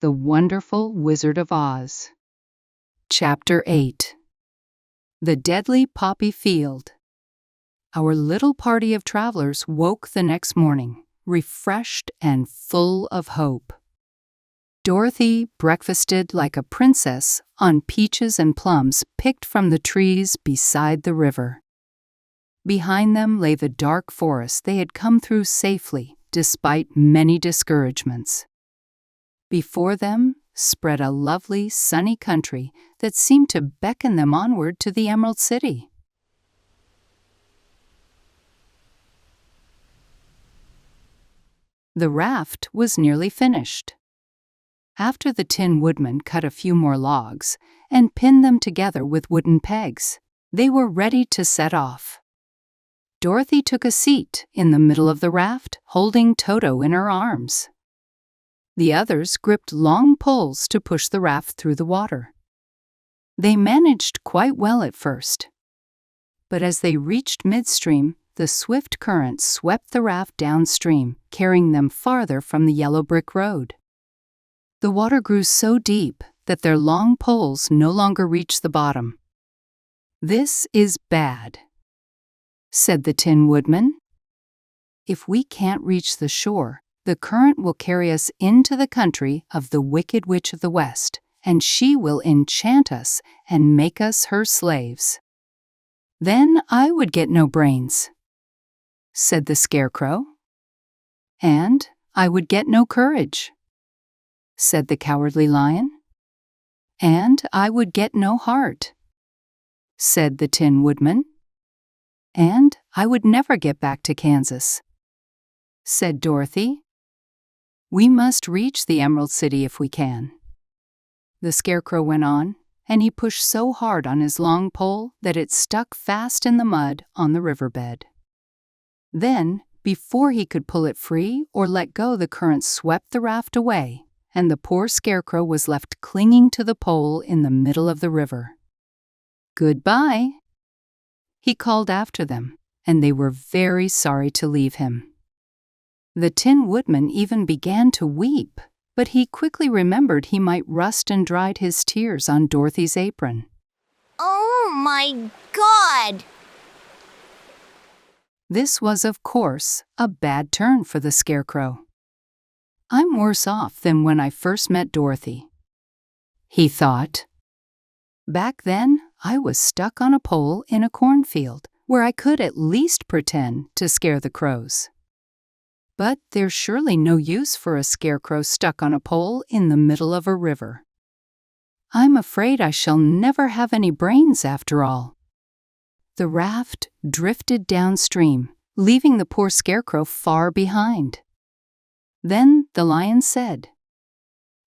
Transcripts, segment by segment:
The Wonderful Wizard of Oz. Chapter 8. The Deadly Poppy Field. Our little party of travelers woke the next morning, refreshed and full of hope. Dorothy breakfasted like a princess on peaches and plums picked from the trees beside the river. Behind them lay the dark forest they had come through safely, despite many discouragements. Before them spread a lovely, sunny country that seemed to beckon them onward to the Emerald City. The raft was nearly finished. After the Tin Woodman cut a few more logs and pinned them together with wooden pegs, they were ready to set off. Dorothy took a seat in the middle of the raft, holding Toto in her arms. The others gripped long poles to push the raft through the water. They managed quite well at first. But as they reached midstream, the swift current swept the raft downstream, carrying them farther from the yellow brick road. The water grew so deep that their long poles no longer reached the bottom. "This is bad," said the Tin Woodman. "If we can't reach the shore, the current will carry us into the country of the Wicked Witch of the West, and she will enchant us and make us her slaves. Then I would get no brains," said the Scarecrow. "And I would get no courage," said the Cowardly Lion. "And I would get no heart," said the Tin Woodman. "And I would never get back to Kansas," said Dorothy. "We must reach the Emerald City if we can." The Scarecrow went on, and he pushed so hard on his long pole that it stuck fast in the mud on the riverbed. Then, before he could pull it free or let go, the current swept the raft away, and the poor Scarecrow was left clinging to the pole in the middle of the river. "Goodbye," he called after them, and they were very sorry to leave him. The Tin Woodman even began to weep, but he quickly remembered he might rust and dried his tears on Dorothy's apron. Oh my God! This was, of course, a bad turn for the Scarecrow. "I'm worse off than when I first met Dorothy," he thought. "Back then, I was stuck on a pole in a cornfield, where I could at least pretend to scare the crows. But there's surely no use for a scarecrow stuck on a pole in the middle of a river. I'm afraid I shall never have any brains after all." The raft drifted downstream, leaving the poor Scarecrow far behind. Then the Lion said,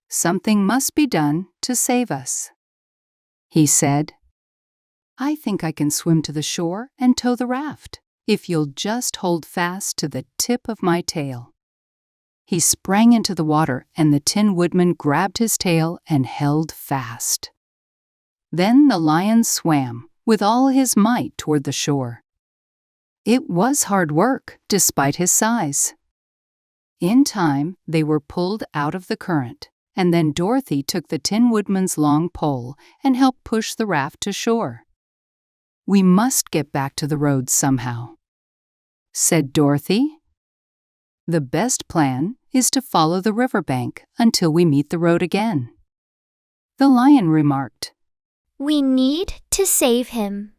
"Something must be done to save us." He said, "I think I can swim to the shore and tow the raft, if you'll just hold fast to the tip of my tail." He sprang into the water, and the Tin Woodman grabbed his tail and held fast. Then the Lion swam with all his might toward the shore. It was hard work, despite his size. In time, they were pulled out of the current, and then Dorothy took the Tin Woodman's long pole and helped push the raft to shore. "We must get back to the road somehow," said Dorothy. "The best plan is to follow the riverbank until we meet the road again." The Lion remarked, We need to save him.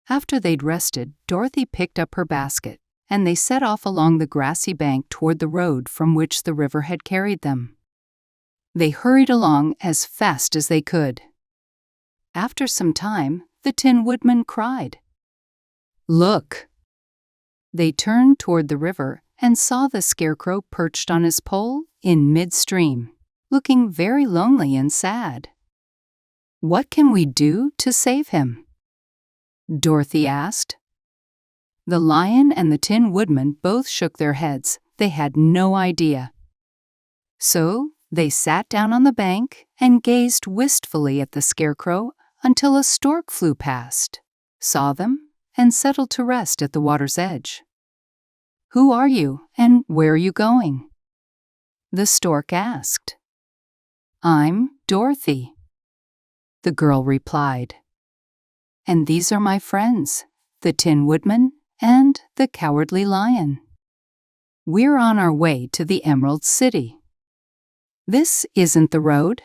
After they'd rested, Dorothy picked up her basket, and they set off along the grassy bank toward the road from which the river had carried them. They hurried along as fast as they could. After some time, the Tin Woodman cried, "Look!" They turned toward the river and saw the Scarecrow perched on his pole in midstream, looking very lonely and sad. "What can we do to save him?" Dorothy asked. The Lion and the Tin Woodman both shook their heads. They had no idea. So they sat down on the bank and gazed wistfully at the Scarecrow until a stork flew past, saw them, and settled to rest at the water's edge. "Who are you, and where are you going?" The stork asked. I'm Dorothy, the girl replied. And these are my friends, the Tin Woodman and the Cowardly Lion. We're on our way to the Emerald City. This isn't the road,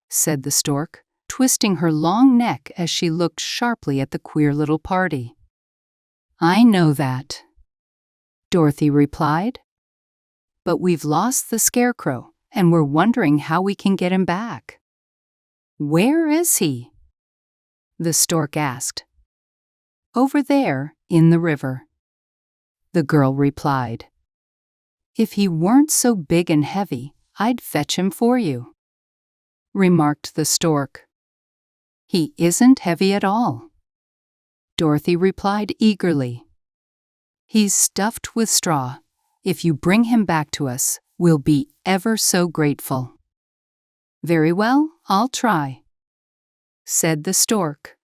said the stork, twisting her long neck as she looked sharply at the queer little party. I know that, Dorothy replied. But we've lost the Scarecrow, and we're wondering how we can get him back. Where is he? The stork asked. Over there, in the river, the girl replied. If he weren't so big and heavy, I'd fetch him for you, remarked the stork. He isn't heavy at all, Dorothy replied eagerly. He's stuffed with straw. If you bring him back to us, we'll be ever so grateful. Very well, I'll try, said the stork.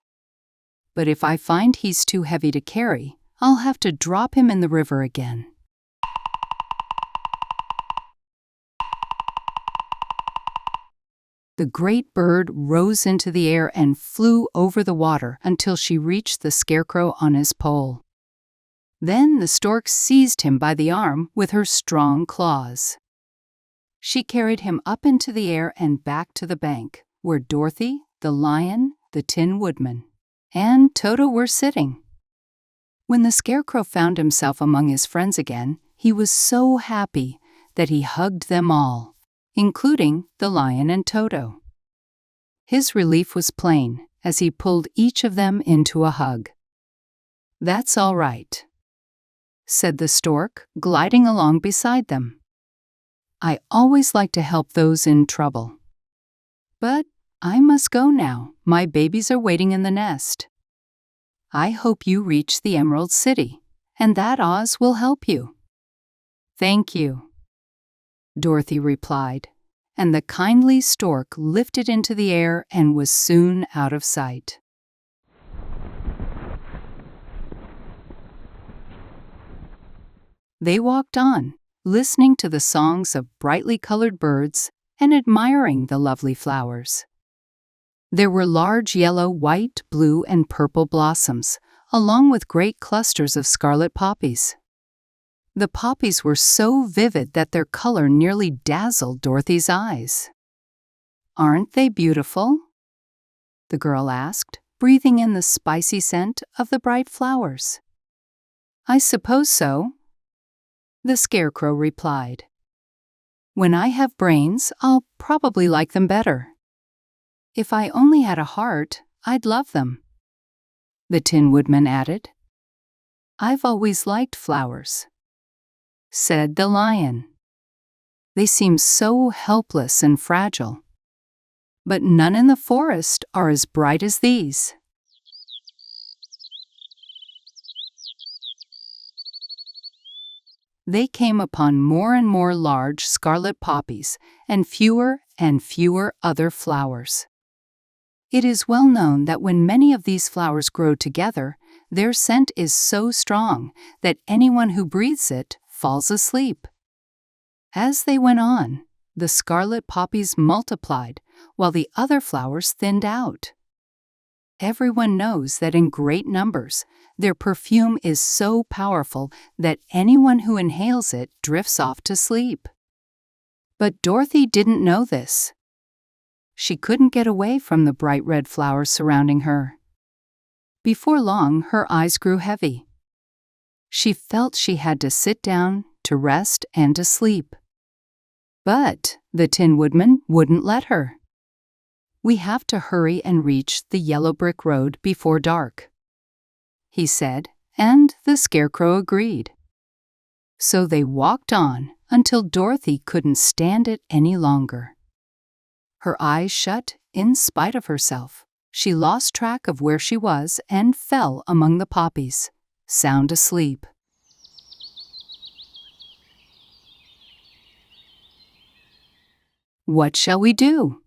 But if I find he's too heavy to carry, I'll have to drop him in the river again. The great bird rose into the air and flew over the water until she reached the Scarecrow on his pole. Then the stork seized him by the arm with her strong claws. She carried him up into the air and back to the bank, where Dorothy, the lion, the Tin Woodman, and Toto were sitting. When the Scarecrow found himself among his friends again, he was so happy that he hugged them all, including the lion and Toto. His relief was plain as he pulled each of them into a hug. That's all right, said the stork, gliding along beside them. I always like to help those in trouble. But I must go now. My babies are waiting in the nest. I hope you reach the Emerald City, and that Oz will help you. Thank you, Dorothy replied, and the kindly stork lifted into the air and was soon out of sight. They walked on, listening to the songs of brightly colored birds and admiring the lovely flowers. There were large yellow, white, blue, and purple blossoms, along with great clusters of scarlet poppies. The poppies were so vivid that their color nearly dazzled Dorothy's eyes. Aren't they beautiful? The girl asked, breathing in the spicy scent of the bright flowers. I suppose so, the Scarecrow replied. When I have brains, I'll probably like them better. If I only had a heart, I'd love them, the Tin Woodman added. I've always liked flowers, said the lion. They seem so helpless and fragile. But none in the forest are as bright as these. They came upon more and more large scarlet poppies and fewer other flowers. It is well known that when many of these flowers grow together, their scent is so strong that anyone who breathes it falls asleep. As they went on, the scarlet poppies multiplied while the other flowers thinned out. Everyone knows that in great numbers, their perfume is so powerful that anyone who inhales it drifts off to sleep. But Dorothy didn't know this. She couldn't get away from the bright red flowers surrounding her. Before long, her eyes grew heavy. She felt she had to sit down, to rest, and to sleep. But the Tin Woodman wouldn't let her. We have to hurry and reach the yellow brick road before dark, he said, and the Scarecrow agreed. So they walked on until Dorothy couldn't stand it any longer. Her eyes shut in spite of herself. She lost track of where she was and fell among the poppies, sound asleep. What shall we do?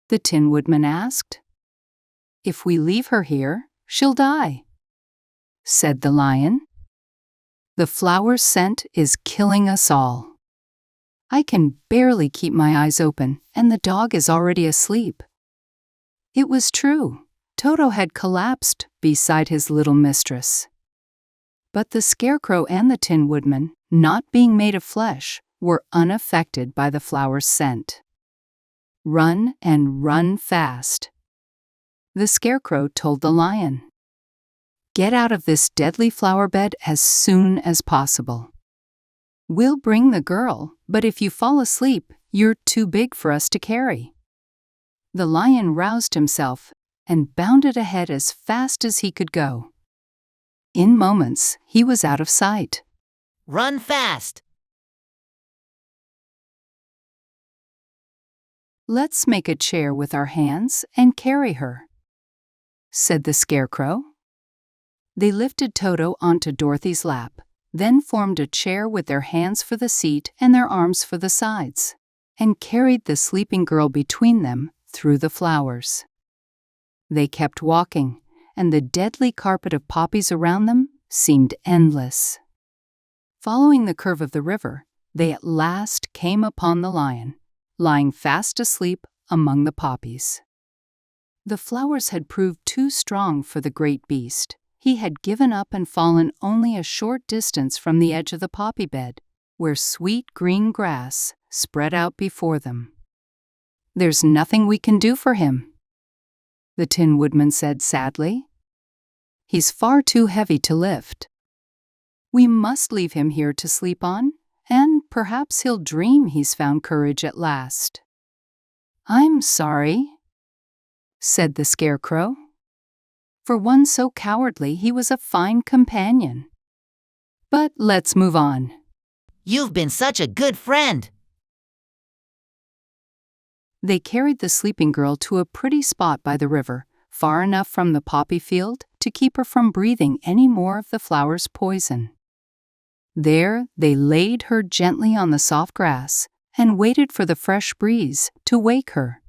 The Tin Woodman asked. If we leave her here, she'll die, said the lion. The flower's scent is killing us all. I can barely keep my eyes open, and the dog is already asleep." It was true. Toto had collapsed beside his little mistress. But the Scarecrow and the Tin Woodman, not being made of flesh, were unaffected by the flower's scent. "Run and run fast," the Scarecrow told the Lion. "Get out of this deadly flower bed as soon as possible. We'll bring the girl, but if you fall asleep, you're too big for us to carry." The Lion roused himself and bounded ahead as fast as he could go. In moments, he was out of sight. Run fast! "Let's make a chair with our hands and carry her," said the Scarecrow. They lifted Toto onto Dorothy's lap, then formed a chair with their hands for the seat and their arms for the sides, and carried the sleeping girl between them through the flowers. They kept walking, and the deadly carpet of poppies around them seemed endless. Following the curve of the river, they at last came upon the Lion, lying fast asleep among the poppies. The flowers had proved too strong for the great beast. He had given up and fallen only a short distance from the edge of the poppy bed, where sweet green grass spread out before them. "There's nothing we can do for him," the Tin Woodman said sadly. "He's far too heavy to lift. We must leave him here to sleep on, and perhaps he'll dream he's found courage at last." "I'm sorry," said the Scarecrow. For one so cowardly, he was a fine companion. "But let's move on." You've been such a good friend. They carried the sleeping girl to a pretty spot by the river, far enough from the poppy field to keep her from breathing any more of the flower's poison. There they laid her gently on the soft grass and waited for the fresh breeze to wake her.